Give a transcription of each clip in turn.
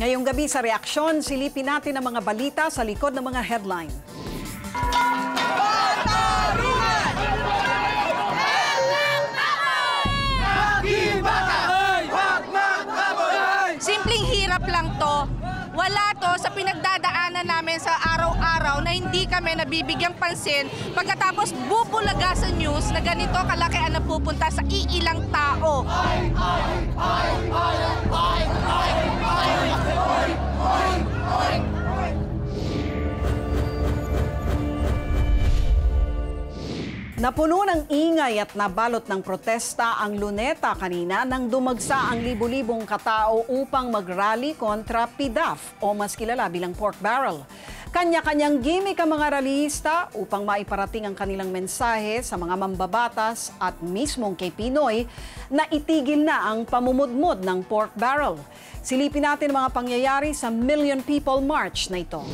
Ngayong gabi sa reaksyon, silipin natin ang mga balita sa likod ng mga headline. Simpleng hirap lang to. Wala to sa pinagdadaanan namin sa araw-araw na hindi kami nabibigyang pansin pagkatapos bubulaga sa news na ganito kalaki ang napupunta sa iilang tao. Napuno ng ingay at nabalot ng protesta ang Luneta kanina nang dumagsa ang libu-libong katao upang mag-rally kontra PDAF o mas kilala bilang pork barrel. Kanya-kanyang gimmick ang mga rallyista upang maiparating ang kanilang mensahe sa mga mambabatas at mismong kay Pinoy na itigil na ang pamumudmod ng pork barrel. Silipin natin ang mga pangyayari sa Million People March na ito.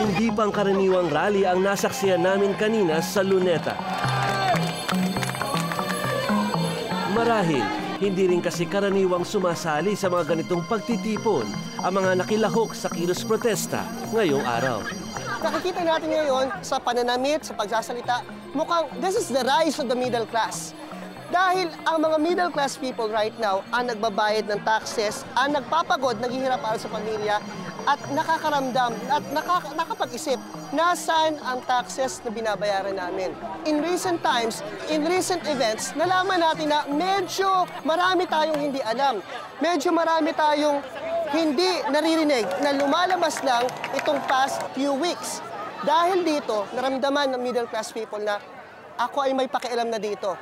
Hindi pang karaniwang rally ang nasaksiyan namin kanina sa Luneta. Marahil, hindi rin kasi karaniwang sumasali sa mga ganitong pagtitipon ang mga nakilahok sa kilos protesta ngayong araw. Nakikita natin ngayon sa pananamit, sa pagsasalita, mukhang this is the rise of the middle class. Dahil ang mga middle class people right now ang nagbabayad ng taxes, ang nagpapagod, naghihirap para sa pamilya, at nakakaramdam at nakapag-isip nasaan ang taxes na binabayaran namin. In recent times, in recent events, nalaman natin na medyo marami tayong hindi alam. Medyo marami tayong hindi naririnig na lumalabas lang itong past few weeks. Dahil dito, naramdaman ng middle class people na ako ay may pakialam na dito.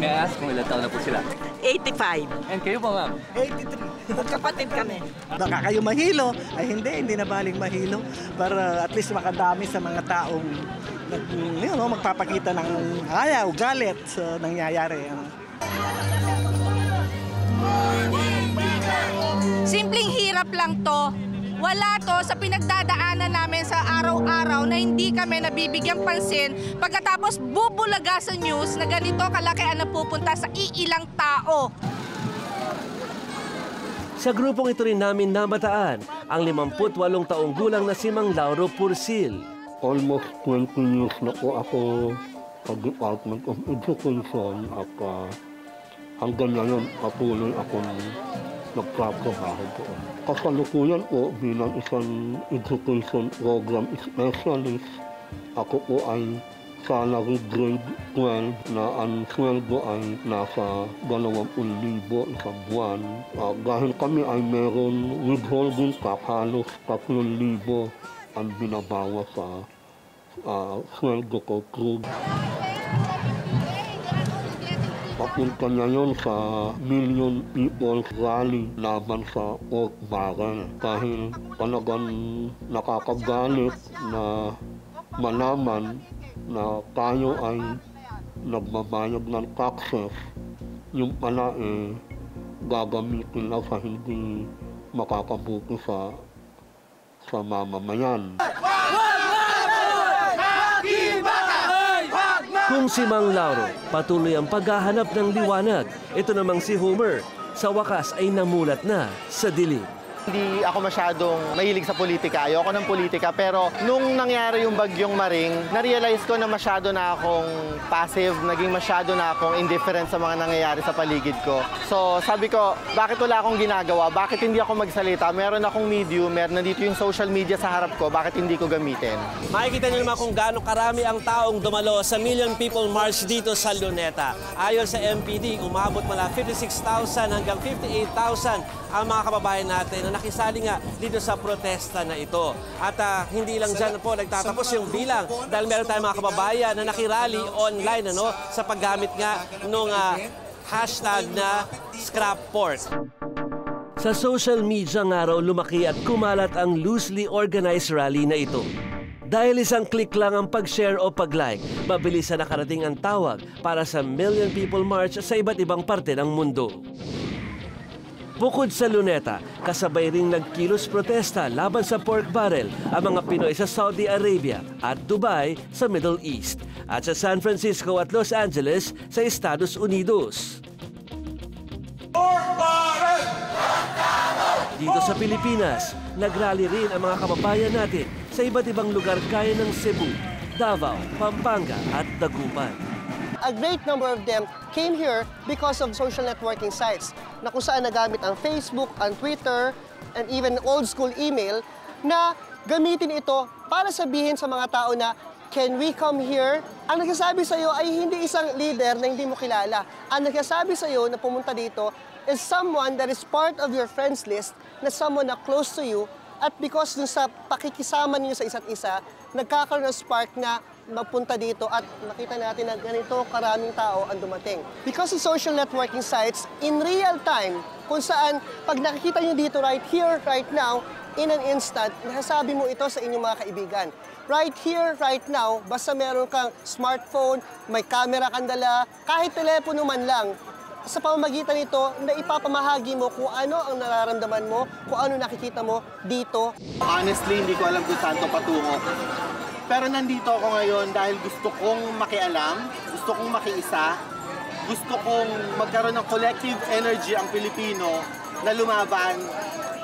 May I ask kung ilang taon na po sila? 85. And kayo po, ma'am? 83. Magkapatid kami. Baka kayo mahilo. Ay hindi na baling mahilo. Para at least makadami sa mga taong magpapakita ng ayaw, galit sa nangyayari. Simpleng hirap lang to. Wala to sa pinagdadaanan namin sa araw-araw na hindi kami nabibigyang pansin pagkatapos bubulaga sa news na ganito kalaki ang napupunta sa iilang tao. Sa grupong ito rin namin namataan ang 58 taong gulang na si Mang Lauro Pursil. Almost 20 years na po ako sa Department of Education at hanggang ngayon patuloy akong nagtatrabaho po. Kasalukuyan po bilang isang education program specialist, ako po ay salary grade 12 na ang sweldo ay nasa 20,000 isang buwan. Dahil kami ay meron withholding tax, halos 3,000 ang binabawa sa sweldo ko crude. Papunta ngayon sa Million People Rally laban sa pork barrel dahil talagang nakakagalit na malaman na tayo ay nagbabayad ng taxes, yung pala gagamitin lang sa hindi makakabuti sa mamamayan. Kung si Mang Lauro patuloy ang paghahanap ng liwanag, ito namang si Homer sa wakas ay namulat na sa dilim. Hindi ako masyadong mahilig sa politika. Ayoko ng politika. Pero nung nangyari yung bagyong Maring, na-realize ko na masyado na akong passive, naging masyado na akong indifferent sa mga nangyayari sa paligid ko. So sabi ko, bakit wala akong ginagawa? Bakit hindi ako magsalita? Meron akong medium, nandito yung social media sa harap ko, bakit hindi ko gamitin? Makikita niyo naman kung gaano karami ang taong dumalo sa Million People March dito sa Luneta. Ayon sa MPD, umabot mula 56,000 hanggang 58,000 ang mga kababayan natin na nakisali nga dito sa protesta na ito. At hindi lang dyan po nagtatapos yung bilang dahil meron tayong mga kababayan na nakirally online sa paggamit nga nung hashtag na Scrap Pork. Sa social media nga raw lumaki at kumalat ang loosely organized rally na ito. Dahil isang click lang ang pag-share o pag-like, mabilis na nakarating ang tawag para sa Million People March sa iba't ibang parte ng mundo. Bukod sa Luneta, kasabay ring nagkilos protesta laban sa pork barrel ang mga Pinoy sa Saudi Arabia at Dubai sa Middle East at sa San Francisco at Los Angeles sa Estados Unidos. Dito sa Pilipinas, nagrally rin ang mga kababayan natin sa iba't ibang lugar gaya ng Cebu, Davao, Pampanga at Dagupan. A great number of them came here because of social networking sites na kung saan nagamit ang Facebook, ang Twitter, and even old school email na gamitin ito para sabihin sa mga tao na, can we come here? Ang nagsasabi sa iyo ay hindi isang leader na hindi mo kilala. Ang nagsasabi sa iyo na pumunta dito is someone that is part of your friends list, na someone na close to you, at because dun sa pakikisama niyo sa isa't isa, nagkakaroon ng spark na magpunta dito at nakita natin na ganito karaming tao ang dumating. Because of social networking sites, in real time, kung saan pag nakikita nyo dito right here, right now, in an instant, nasasabi mo ito sa inyong mga kaibigan. Right here, right now, basta meron kang smartphone, may camera kang dala, kahit telepono man lang, sa pamamagitan nito, na ipapamahagi mo kung ano ang nararamdaman mo, kung ano nakikita mo dito. Honestly, hindi ko alam kung saan to patungo. Pero nandito ako ngayon dahil gusto kong makialam, gusto kong makiisa, gusto kong magkaroon ng collective energy ang Pilipino na lumaban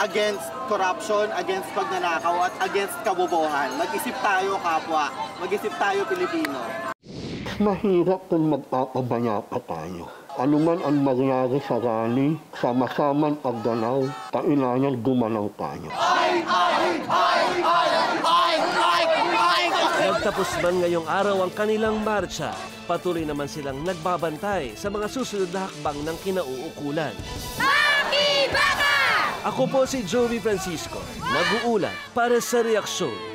against corruption, against pagnanakaw, at against kabobohan. Mag-isip tayo, kapwa. Mag-isip tayo, Pilipino. Mahirap kung magpapabaya pa tayo. Ano man ang mangyari sa rally, sama-samang pagganaw, kailangan gumalaw tayo. Nagtapos man ngayong araw ang kanilang marcha, patuloy naman silang nagbabantay sa mga susunod na hakbang ng kinauukulan. Ako po si Joey Francisco, nag-uulat para sa Reaksyon.